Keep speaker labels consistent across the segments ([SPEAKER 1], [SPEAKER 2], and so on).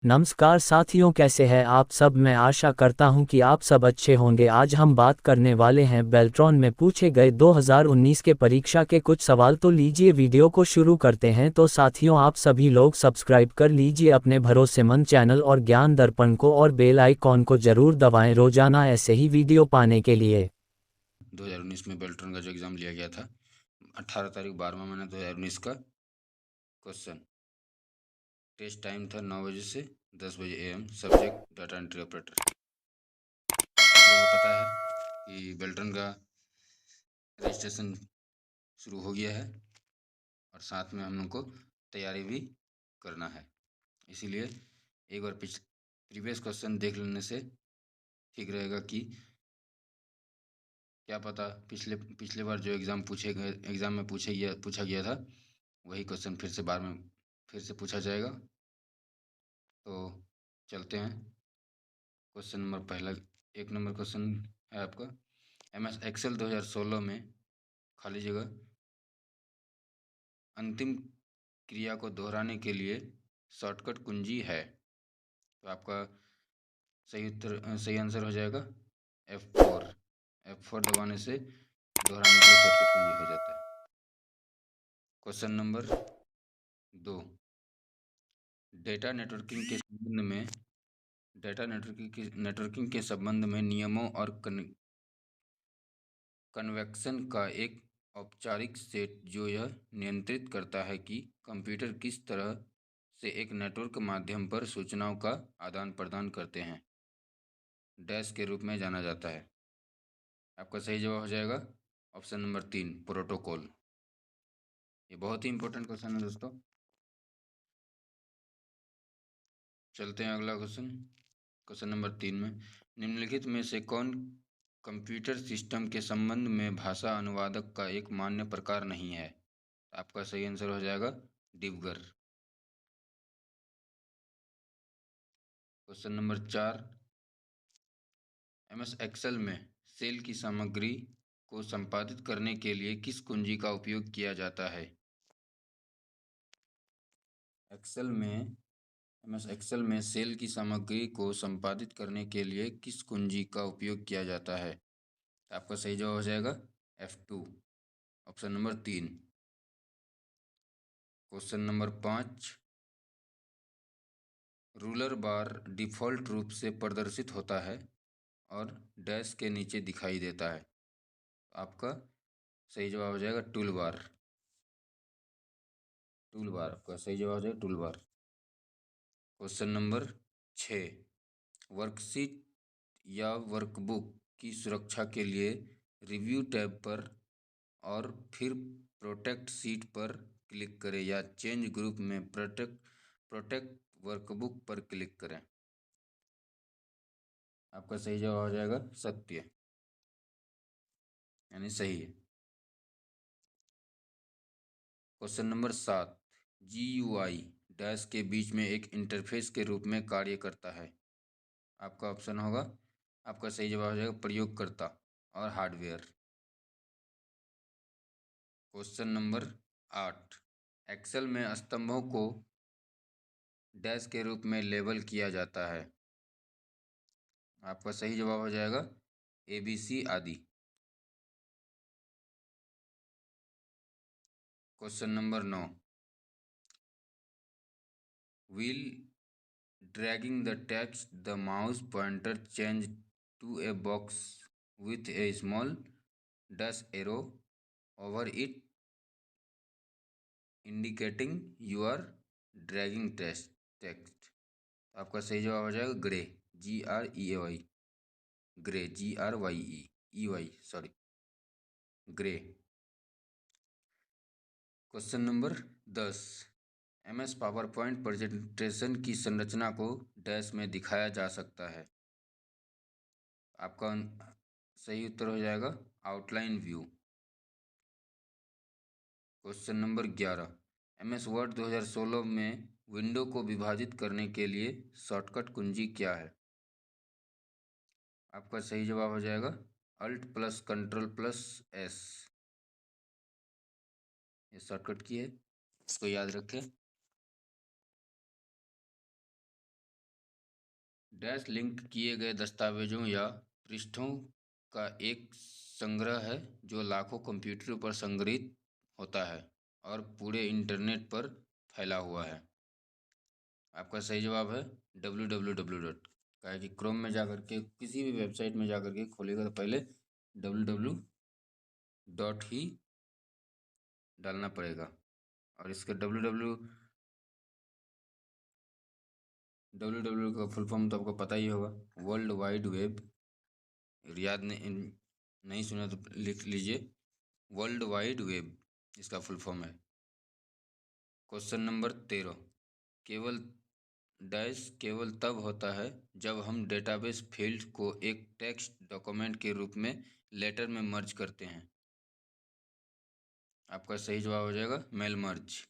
[SPEAKER 1] नमस्कार साथियों, कैसे हैं आप सब। मैं आशा करता हूं कि आप सब अच्छे होंगे। आज हम बात करने वाले हैं बेल्ट्रॉन में पूछे गए 2019 के परीक्षा के कुछ सवाल। तो लीजिए वीडियो को शुरू करते हैं। तो साथियों, आप सभी लोग सब्सक्राइब कर लीजिए अपने भरोसेमंद चैनल और ज्ञान दर्पण को, और बेल आइकॉन को जरूर दबाएं रोजाना ऐसे ही वीडियो पाने के लिए।
[SPEAKER 2] 2019 में बेल्ट्रॉन का जो एग्ज़ाम लिया गया था 18 तारीख 12वां महीना 2019 का क्वेश्चन। टेस्ट टाइम था 9 बजे से 10 बजे AM। Subject data entry operator. आप लोगों को पता है कि बेल्ट्रॉन का रजिस्ट्रेशन शुरू हो गया है और साथ में हम लोग को तैयारी भी करना है। इसीलिए एक बार प्रीवियस क्वेश्चन देख लेने से ठीक रहेगा कि क्या पता पिछले पिछले बार जो एग्ज़ाम में पूछा गया था वही क्वेश्चन फिर से बार में फिर से पूछा जाएगा। तो चलते हैं। क्वेश्चन नंबर पहला, एक नंबर क्वेश्चन है आपका। MS एक्सेल 2016 में खाली जगह अंतिम क्रिया को दोहराने के लिए शॉर्टकट कुंजी है। तो आपका सही आंसर हो जाएगा F4। F4 दबाने से दोहराने के लिए शॉर्टकट कुंजी हो जाता है। क्वेश्चन नंबर 2, डेटा नेटवर्किंग के संबंध में नियमों और कन्वेक्शन का एक औपचारिक सेट जो यह नियंत्रित करता है कि कंप्यूटर किस तरह से एक नेटवर्क माध्यम पर सूचनाओं का आदान प्रदान करते हैं, डैश के रूप में जाना जाता है। आपका सही जवाब हो जाएगा ऑप्शन नंबर 3, प्रोटोकॉल। ये बहुत ही इंपॉर्टेंट क्वेश्चन है दोस्तों। चलते हैं अगला क्वेश्चन। क्वेश्चन नंबर 3 में निम्नलिखित में से कौन कंप्यूटर सिस्टम के संबंध में भाषा अनुवादक का एक मान्य प्रकार नहीं है। आपका सही आंसर हो जाएगा debugger. Question number 4, MS Excel में सेल की सामग्री को संपादित करने के लिए किस कुंजी का उपयोग किया जाता है। एक्सेल में MS एक्सेल में सेल की सामग्री को संपादित करने के लिए किस कुंजी का उपयोग किया जाता है। आपका सही जवाब हो जाएगा F2, option number 3। Question number 5, ruler bar default रूप से प्रदर्शित होता है और डैश के नीचे दिखाई देता है। आपका सही जवाब हो जाएगा टूल बार। आपका सही जवाब हो जाएगा tool bar. Question number 6, worksheet या वर्कबुक की सुरक्षा के लिए रिव्यू टैब पर और फिर प्रोटेक्ट सीट पर क्लिक करें या चेंज ग्रुप में प्रोटेक्ट वर्कबुक पर क्लिक करें। आपका सही जवाब हो जाएगा सत्य, यानी सही है। क्वेश्चन नंबर 7, GUI डैश के बीच में एक इंटरफेस के रूप में कार्य करता है। आपका ऑप्शन होगा, आपका सही जवाब हो जाएगा प्रयोगकर्ता और हार्डवेयर। क्वेश्चन नंबर 8, एक्सेल में स्तंभों को डैश के रूप में लेबल किया जाता है। आपका सही जवाब हो जाएगा ABC आदि। Question number 9, while dragging the text the mouse pointer change to a box with a small dash arrow over it indicating you are dragging text। आपका सही जवाब हो जाएगा grey, GREAY, grey GRYE sorry, grey. Question number 10, MS power point presentation की संरचना को dash में दिखाया जा सकता है। आपका सही उत्तर हो जाएगा outline view. Question number 11, MS word 2016 में विंडो को विभाजित करने के लिए शॉर्टकट कुंजी क्या है। आपका सही जवाब हो जाएगा Alt+Ctrl+S। ये शॉर्टकट की है, इसको याद रखें। डैश लिंक किए गए दस्तावेजों या पृष्ठों का एक संग्रह है जो लाखों कंप्यूटरों पर संग्रहित होता है और पूरे इंटरनेट पर फैला हुआ है। आपका सही जवाब है www। क्या है कि क्रोम में जाकर के किसी भी वेबसाइट में जाकर के खोलेगा तो पहले www ही डालना पड़ेगा। और इसका www का फुल फॉर्म तो आपको पता ही होगा, वर्ल्ड वाइड वेब। याद नहीं सुना तो लिख लीजिए, वर्ल्ड वाइड वेब इसका फुल फॉर्म है। क्वेश्चन नंबर 13, केवल तब होता है जब हम डेटाबेस फील्ड को एक टेक्स्ट डॉक्यूमेंट के रूप में लेटर में मर्ज करते हैं। आपका सही जवाब हो जाएगा मेल मर्ज।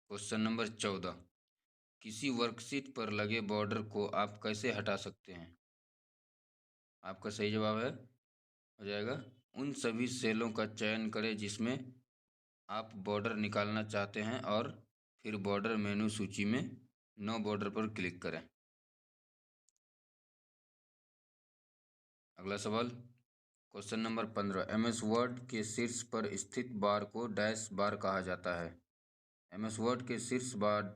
[SPEAKER 2] क्वेश्चन नंबर 14, किसी वर्कशीट पर लगे बॉर्डर को आप कैसे हटा सकते हैं। आपका सही जवाब हो जाएगा उन सभी सेलों का चयन करें जिसमें आप बॉर्डर निकालना चाहते हैं और फिर बॉर्डर मेनू सूची में नो बॉर्डर पर क्लिक करें। अगला सवाल, क्वेश्चन नंबर 15, एमएस वर्ड के शीर्ष पर स्थित बार को डैश बार कहा जाता है। एमएस वर्ड के शीर्ष पर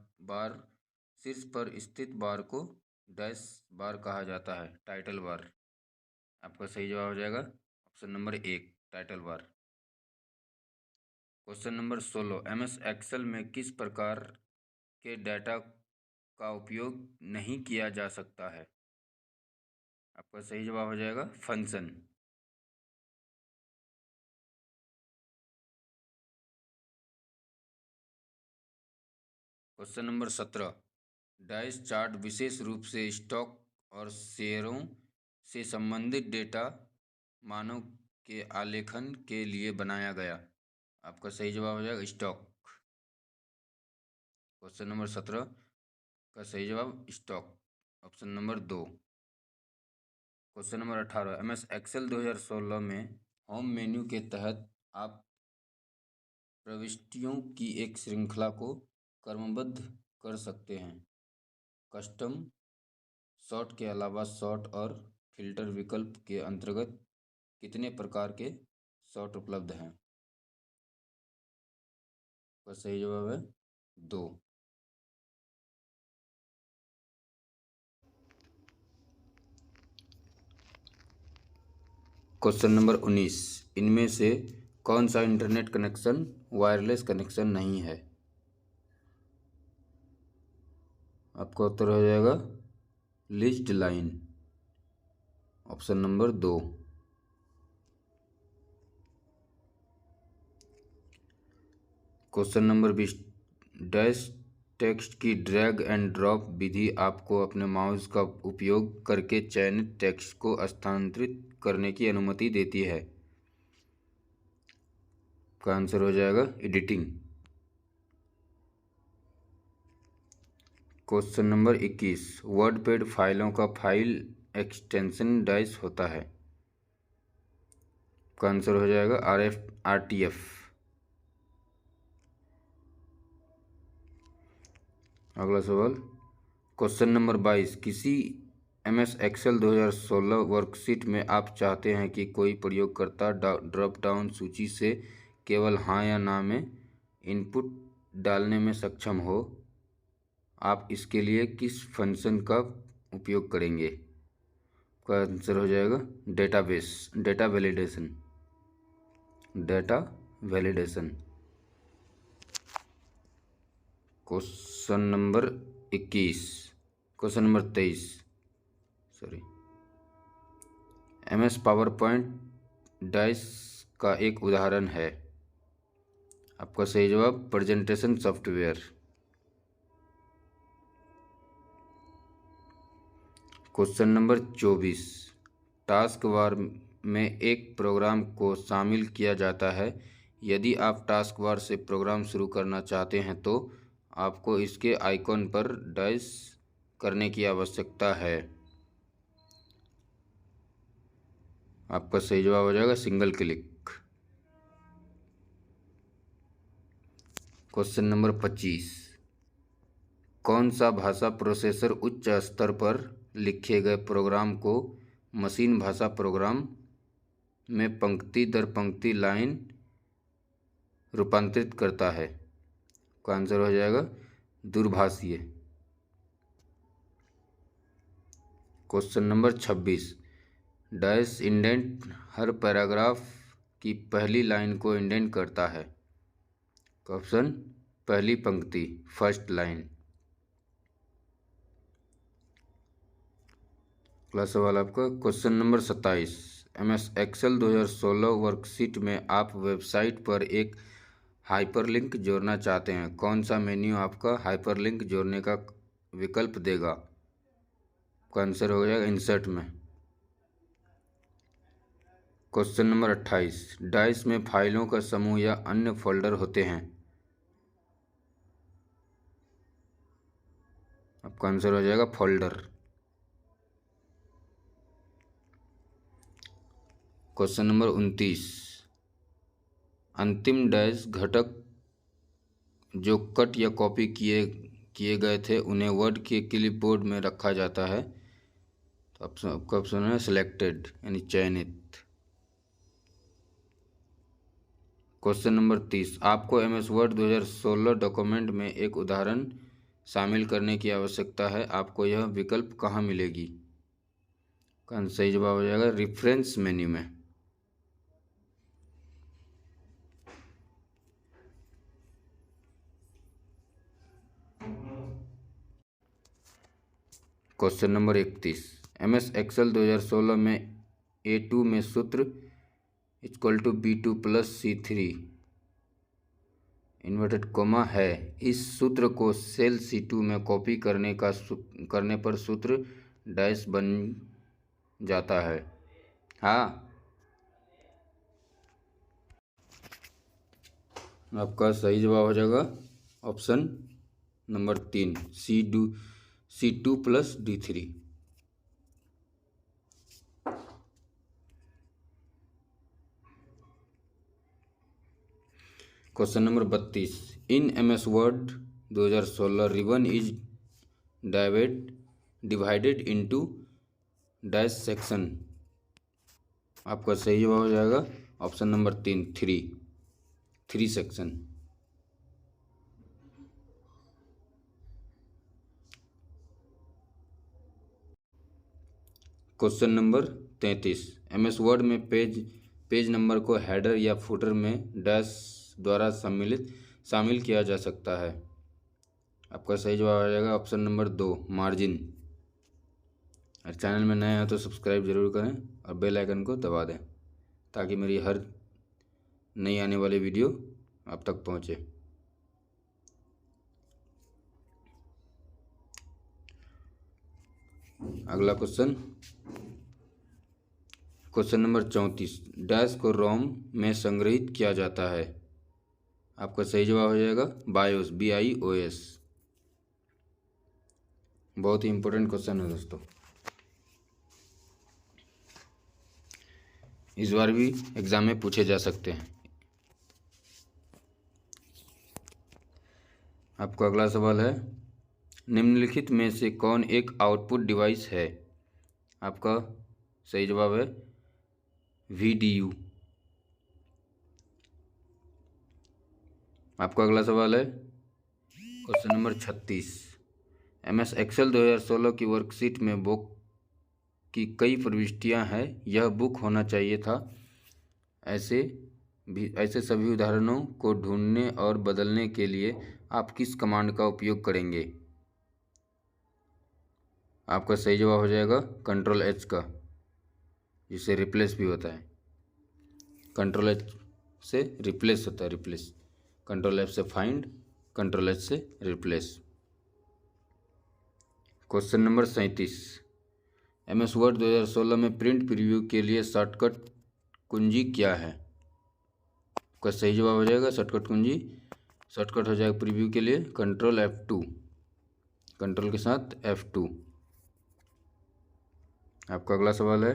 [SPEAKER 2] स्थित बार को डैश बार कहा जाता है, टाइटल बार। आपका सही जवाब हो जाएगा option number 1, title bar. Question number 16, MS Excel में किस प्रकार के डेटा का उपयोग नहीं किया जा सकता है। आपका सही जवाब हो जाएगा function. Question number 17, dice chart विशेष रूप से स्टॉक और शेयरों से संबंधित डेटा मानों के आलेखन के लिए बनाया गया। आपका सही जवाब हो जाएगा स्टॉक। क्वेश्चन नंबर 17 का सही जवाब stock, option number 2। Question number 18, MS Excel 2016 में होम मेन्यू के तहत आप प्रविष्टियों की एक श्रृंखला को क्रमबद्ध कर सकते हैं। कस्टम सॉर्ट के अलावा सॉर्ट और फिल्टर विकल्प के अंतर्गत कितने प्रकार के सॉर्ट उपलब्ध हैं। का सही जवाब है 2। क्वेश्चन नंबर 19, इनमें से कौन सा इंटरनेट कनेक्शन वायरलेस कनेक्शन नहीं है। आपका उत्तर हो जाएगा leased line, option number 2। Question number 20, dash text की ड्रैग एंड ड्रॉप विधि आपको अपने माउस का उपयोग करके चयनित टेक्स्ट को स्थानांतरित करने की अनुमति देती है। का आंसर हो जाएगा एडिटिंग। क्वेश्चन नंबर 21, वर्डपैड फाइलों का फाइल एक्सटेंशन डैश होता है। का आंसर हो जाएगा RTF। अगला सवाल, क्वेश्चन नंबर 22, किसी MS एक्सेल 2016 वर्कशीट में आप चाहते हैं कि कोई प्रयोगकर्ता ड्रॉप डाउन सूची से केवल हाँ या ना में इनपुट डालने में सक्षम हो। आप इसके लिए किस फंक्शन का उपयोग करेंगे। का आंसर हो जाएगा data validation. Question number 23 MS PowerPoint dash का एक उदाहरण है। आपका सही जवाब presentation software. Question number 24, task bar में एक प्रोग्राम को शामिल किया जाता है। यदि आप टास्क बार से प्रोग्राम शुरू करना चाहते हैं तो आपको इसके आइकॉन पर डैश करने की आवश्यकता है। आपका सही जवाब हो जाएगा सिंगल क्लिक। क्वेश्चन नंबर 25, कौन सा भाषा प्रोसेसर उच्च स्तर पर लिखे गए प्रोग्राम को मशीन भाषा प्रोग्राम में पंक्ति दर पंक्ति लाइन रूपांतरित करता है? का आंसर हो जाएगा दूरभाषीय। क्वेश्चन नंबर 26, डैश इंडेंट हर पैराग्राफ की पहली लाइन को इंडेंट करता है? ऑप्शन पहली पंक्ति, फर्स्ट लाइन। अगला सवाल आपका question number 27, MS Excel 2016 worksheet में आप वेबसाइट पर एक हाइपरलिंक जोड़ना चाहते हैं। कौन सा मेन्यू आपका हाइपरलिंक जोड़ने का विकल्प देगा? का आंसर हो जाएगा इंसर्ट में। क्वेश्चन नंबर 28, डाइस में फाइलों का समूह या अन्य फोल्डर होते हैं। आपका आंसर हो जाएगा फोल्डर। क्वेश्चन नंबर 29, अंतिम डैश घटक जो कट या कॉपी किए गए थे उन्हें वर्ड के क्लिपबोर्ड में रखा जाता है। तो आपका ऑप्शन है सिलेक्टेड यानी चयनित। क्वेश्चन नंबर 30, आपको MS वर्ड 2016 डॉक्यूमेंट में एक उदाहरण शामिल करने की आवश्यकता है। आपको यह विकल्प कहाँ मिलेगी? का सही जवाब हो जाएगा रेफरेंस मेन्यू में। क्वेश्चन नंबर 31, MS एक्सेल 2016 में A2 में सूत्र = B2 + C3 इन्वर्टेड कोमा है। इस सूत्र को सेल C2 में कॉपी करने पर सूत्र डैश बन जाता है। हाँ, आपका सही जवाब हो जाएगा option number 3, C2 + D3। Question number 32, in MS word 2016 ribbon is divided into dash section. आपका सही जवाब हो जाएगा option number 3, 3 section. Question number 33, MS word में पेज नंबर को हेडर या फुटर में डैश द्वारा शामिल किया जा सकता है। आपका सही जवाब आ जाएगा ऑप्शन नंबर 2, मार्जिन। और चैनल में नए हैं तो सब्सक्राइब जरूर करें और बेल आइकन को दबा दें ताकि मेरी हर नई आने वाली वीडियो आप तक पहुंचे। अगला क्वेश्चन नंबर 34, डैश को रोम में संग्रहित किया जाता है। आपका सही जवाब हो जाएगा बायोस, BIOS। बहुत ही इंपॉर्टेंट क्वेश्चन है दोस्तों, इस बार भी एग्जाम में पूछे जा सकते हैं। आपका अगला सवाल है, निम्नलिखित में से कौन एक आउटपुट डिवाइस है? आपका सही जवाब है VDU। आपका अगला सवाल है क्वेश्चन नंबर 36, MS एक्सेल 2016 की वर्कशीट में बुक की कई प्रविष्टियां हैं, यह बुक होना चाहिए था। ऐसे सभी उदाहरणों को ढूंढने और बदलने के लिए आप किस कमांड का उपयोग करेंगे? आपका सही जवाब हो जाएगा Ctrl+H का, जिसे रिप्लेस भी होता है। Ctrl+H से रिप्लेस होता है, रिप्लेस। Ctrl+F से फाइंड, Ctrl+H से replace. Question number 37, MS word 2016 में प्रिंट प्रीव्यू के लिए शॉर्टकट कुंजी क्या है? आपका सही जवाब हो जाएगा शॉर्टकट कुंजी, शॉर्टकट हो जाएगा प्रीव्यू के लिए Ctrl+F2, कंट्रोल के साथ F2। आपका अगला सवाल है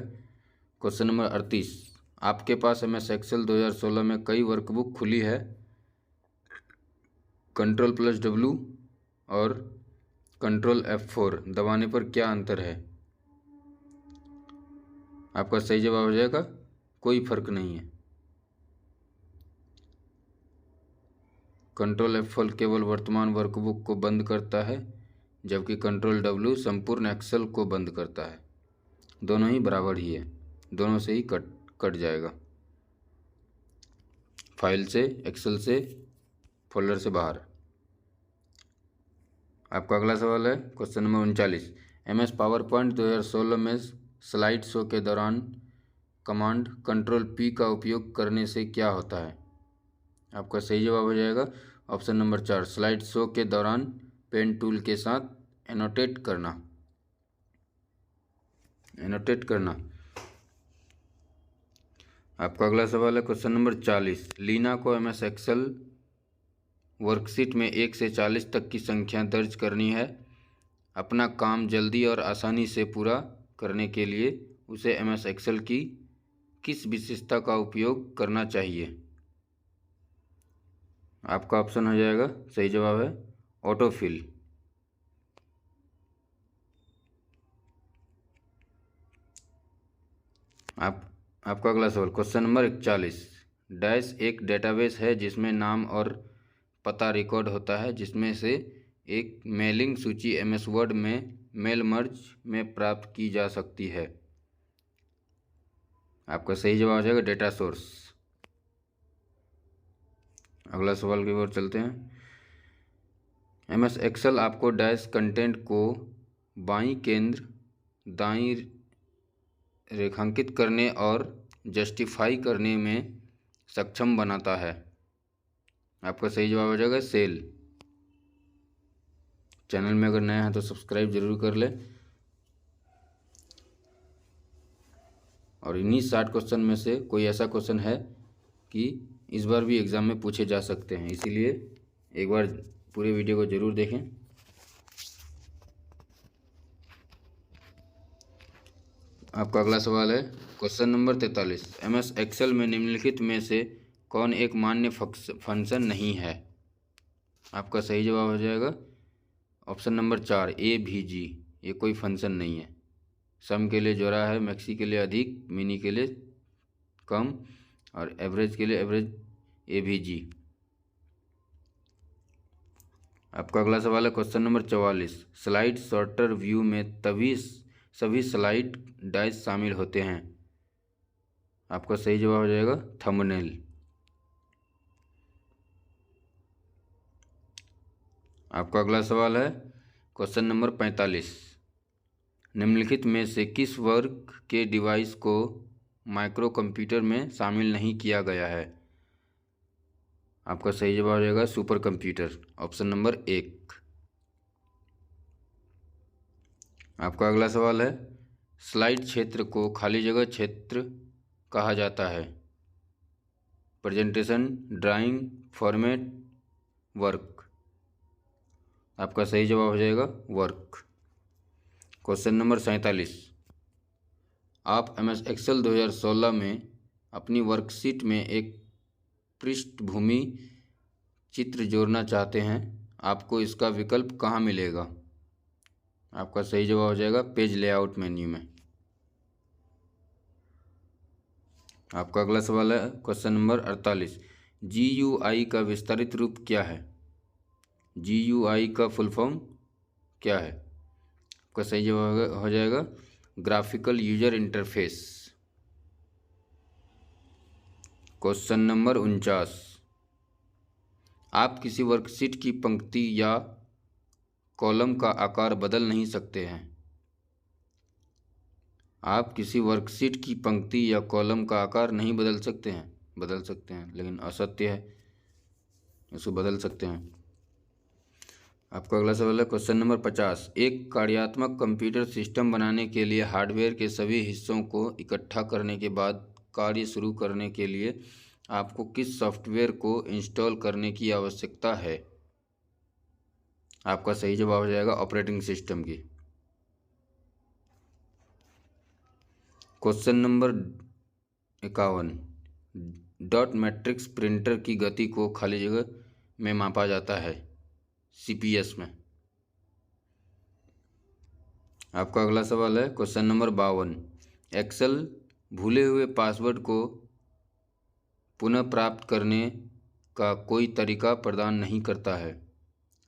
[SPEAKER 2] क्वेश्चन नंबर 38, आपके पास MS एक्सेल 2016 में कई वर्कबुक खुली है। Ctrl+W और कंट्रोल F4 दबाने पर क्या अंतर है? आपका सही जवाब हो जाएगा कोई फर्क नहीं है। कंट्रोल F4 केवल वर्तमान वर्कबुक को बंद करता है, जबकि कंट्रोल W संपूर्ण एक्सेल को बंद करता है। दोनों ही बराबर ही है, दोनों से ही कट जाएगा, फाइल से, एक्सेल से, फोल्डर से बाहर। आपका अगला सवाल है question number 39। MS power point 2016 में स्लाइड शो के दौरान कमांड कंट्रोल P का उपयोग करने से क्या होता है? आपका सही जवाब हो जाएगा ऑप्शन नंबर 4, स्लाइड शो के दौरान पेन टूल के साथ एनोटेट करना। आपका अगला सवाल है क्वेश्चन नंबर 40। लीना को MS एक्सेल वर्कशीट में 1 से 40 तक की संख्या दर्ज करनी है। अपना काम जल्दी और आसानी से पूरा करने के लिए उसे MS एक्सेल की किस विशेषता का उपयोग करना चाहिए? आपका ऑप्शन हो जाएगा, सही जवाब है ऑटोफिल। आपका अगला सवाल क्वेश्चन नंबर 41। डैश एक डेटाबेस है जिसमें नाम और पता रिकॉर्ड होता है, जिसमें से एक मेलिंग सूची MS वर्ड में मेल मर्ज में प्राप्त की जा सकती है। आपका सही जवाब हो जाएगा डेटा सोर्स। अगला सवाल की ओर चलते हैं। MS एक्सेल आपको डैश कंटेंट को बाईं केंद्र दाईं रेखांकित करने और जस्टिफाई करने में सक्षम बनाता है। आपका सही जवाब हो जाएगा सेल। चैनल में अगर नया है तो सब्सक्राइब जरूर कर ले। और इन्हीं 60 क्वेश्चन में से कोई ऐसा क्वेश्चन है कि इस बार भी एग्ज़ाम में पूछे जा सकते हैं, इसीलिए एक बार पूरे वीडियो को ज़रूर देखें। आपका अगला सवाल है क्वेश्चन नंबर 43। MS एक्सेल में निम्नलिखित में से कौन एक मान्य फंक्शन नहीं है? आपका सही जवाब हो जाएगा ऑप्शन नंबर 4, AVG। ये कोई फंक्शन नहीं है। सम के लिए जोड़ा है, मैक्सी के लिए अधिक, मिनी के लिए कम और एवरेज के लिए एवरेज, AVG। आपका अगला सवाल है question number 44। Slide sorter view में तभी सभी स्लाइड डाइस शामिल होते हैं। आपका सही जवाब हो जाएगा थंबनेल। आपका अगला सवाल है क्वेश्चन नंबर 45। निम्नलिखित में से किस वर्ग के डिवाइस को माइक्रो कंप्यूटर में शामिल नहीं किया गया है? आपका सही जवाब हो जाएगा सुपर कंप्यूटर, ऑप्शन नंबर 1। आपका अगला सवाल है स्लाइड क्षेत्र को खाली जगह क्षेत्र कहा जाता है। Presentation, drawing, format, work. आपका सही जवाब हो जाएगा वर्क। Question number 47। आप MS एक्सेल 2016 में अपनी वर्कशीट में एक पृष्ठभूमि चित्र जोड़ना चाहते हैं। आपको इसका विकल्प कहाँ मिलेगा? आपका सही जवाब हो जाएगा पेज लेआउट मेन्यू में। आपका अगला सवाल है क्वेश्चन नंबर 48। GUI का विस्तारित रूप क्या है? GUI का फुल फॉर्म क्या है? आपका सही जवाब हो जाएगा graphical user interface. Question number 49। आप किसी वर्कशीट की पंक्ति या कॉलम का आकार बदल नहीं सकते हैं। आप किसी वर्कशीट की पंक्ति या कॉलम का आकार नहीं बदल सकते हैं। बदल सकते हैं लेकिन असत्य है, इसको बदल सकते हैं। आपका अगला सवाल है क्वेश्चन नंबर 50। एक कार्यात्मक कंप्यूटर सिस्टम बनाने के लिए हार्डवेयर के सभी हिस्सों को इकट्ठा करने के बाद कार्य शुरू करने के लिए आपको किस सॉफ्टवेयर को इंस्टॉल करने की आवश्यकता है? आपका सही जवाब हो जाएगा ऑपरेटिंग सिस्टम की। Question number 51। Dot matrix printer की गति को खाली जगह में मापा जाता है, CPS में। आपका अगला सवाल है क्वेश्चन नंबर 52। एक्सेल भूले हुए पासवर्ड को पुनः प्राप्त करने का कोई तरीका प्रदान नहीं करता है।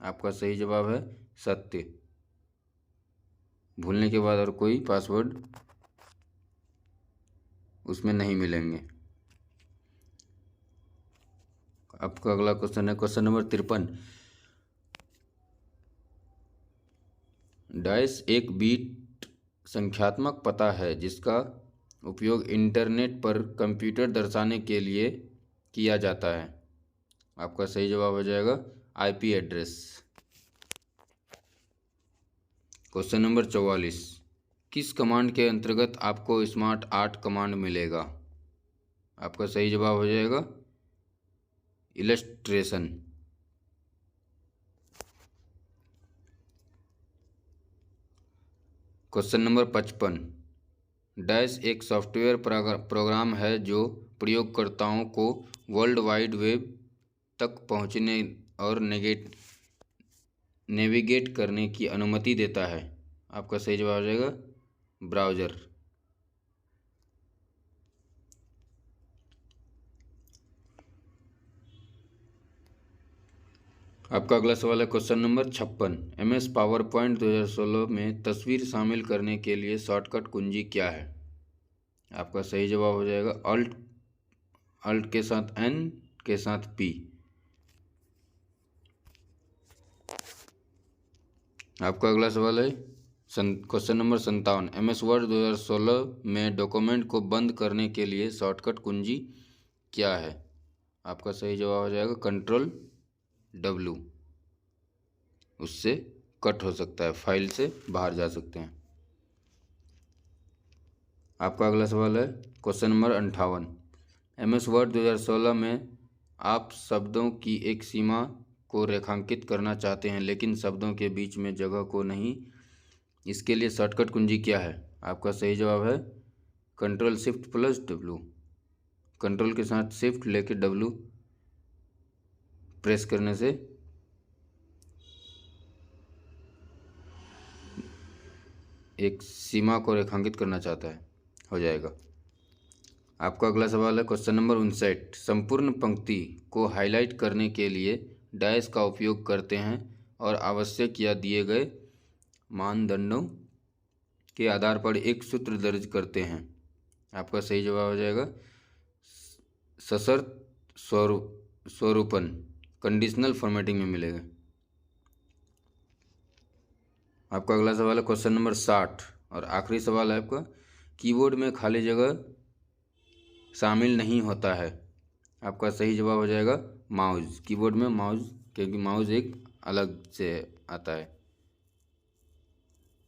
[SPEAKER 2] आपका सही जवाब है सत्य। भूलने के बाद और कोई पासवर्ड उसमें नहीं मिलेंगे। आपका अगला क्वेश्चन है क्वेश्चन नंबर 53। डैश एक बीट संख्यात्मक पता है जिसका उपयोग इंटरनेट पर कंप्यूटर दर्शाने के लिए किया जाता है। आपका सही जवाब हो जाएगा आईपी एड्रेस। Question number 44। किस कमांड के अंतर्गत आपको स्मार्ट आर्ट कमांड मिलेगा। आपका सही जवाब हो जाएगा इलस्ट्रेशन। Question number 55। डैश एक सॉफ्टवेयर प्रोग्राम है जो प्रयोगकर्ताओं को वर्ल्ड वाइड वेब तक पहुंचने और नेविगेट करने की अनुमति देता है। आपका सही जवाब हो जाएगा ब्राउज़र। आपका अगला सवाल है question number 56। MS power point 2016 में तस्वीर शामिल करने के लिए शॉर्टकट कुंजी क्या है। आपका सही जवाब हो जाएगा अल्ट के साथ N के साथ P। आपका अगला सवाल है क्वेश्चन नंबर 57। MS वर्ड 2016 में डॉक्यूमेंट को बंद करने के लिए शॉर्टकट कुंजी क्या है। आपका सही जवाब हो जाएगा Ctrl+W। उससे कट हो सकता है, फाइल से बाहर जा सकते हैं। आपका अगला सवाल है क्वेश्चन नंबर 58। MS वर्ड 2016 में आप शब्दों की एक सीमा को रेखांकित करना चाहते हैं लेकिन शब्दों के बीच में जगह को नहीं। इसके लिए शॉर्टकट कुंजी क्या है। आपका सही जवाब है Ctrl+Shift+W। कंट्रोल के साथ शिफ्ट लेके W प्रेस करने से एक सीमा को रेखांकित करना चाहता है, हो जाएगा। आपका अगला सवाल है क्वेश्चन नंबर 59। संपूर्ण पंक्ति को हाईलाइट करने के लिए डैश का उपयोग करते हैं और आवश्यक या दिए गए मानदंडों के आधार पर एक सूत्र दर्ज करते हैं। आपका सही जवाब हो जाएगा सशर्त स्वरूपन, कंडीशनल फॉर्मेटिंग में मिलेगा। आपका अगला सवाल है क्वेश्चन नंबर 60 और आखिरी सवाल है आपका कीबोर्ड में खाली जगह शामिल नहीं होता है। आपका सही जवाब हो जाएगा माउस। कीबोर्ड में माउस, क्योंकि माउस एक अलग से आता है,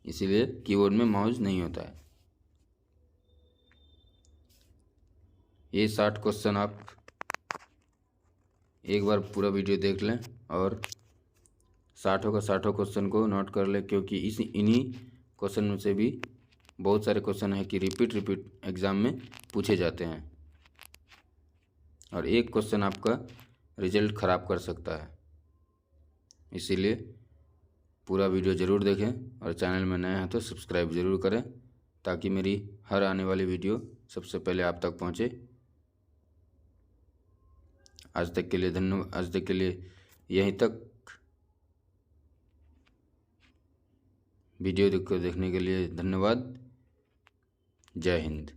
[SPEAKER 2] इसीलिए कीबोर्ड में माउस नहीं होता है। ये 60 क्वेश्चन आप एक बार पूरा वीडियो देख लें और 60 क्वेश्चन को नोट कर लें, क्योंकि इन्हीं क्वेश्चन में से भी बहुत सारे क्वेश्चन है कि रिपीट एग्ज़ाम में पूछे जाते हैं और एक क्वेश्चन आपका रिजल्ट ख़राब कर सकता है। इसीलिए पूरा वीडियो ज़रूर देखें और चैनल में नए हैं तो सब्सक्राइब ज़रूर करें ताकि मेरी हर आने वाली वीडियो सबसे पहले आप तक पहुंचे। आज तक के लिए धन्यवाद। आज तक के लिए यहीं तक। वीडियो को देखने के लिए धन्यवाद। जय हिंद।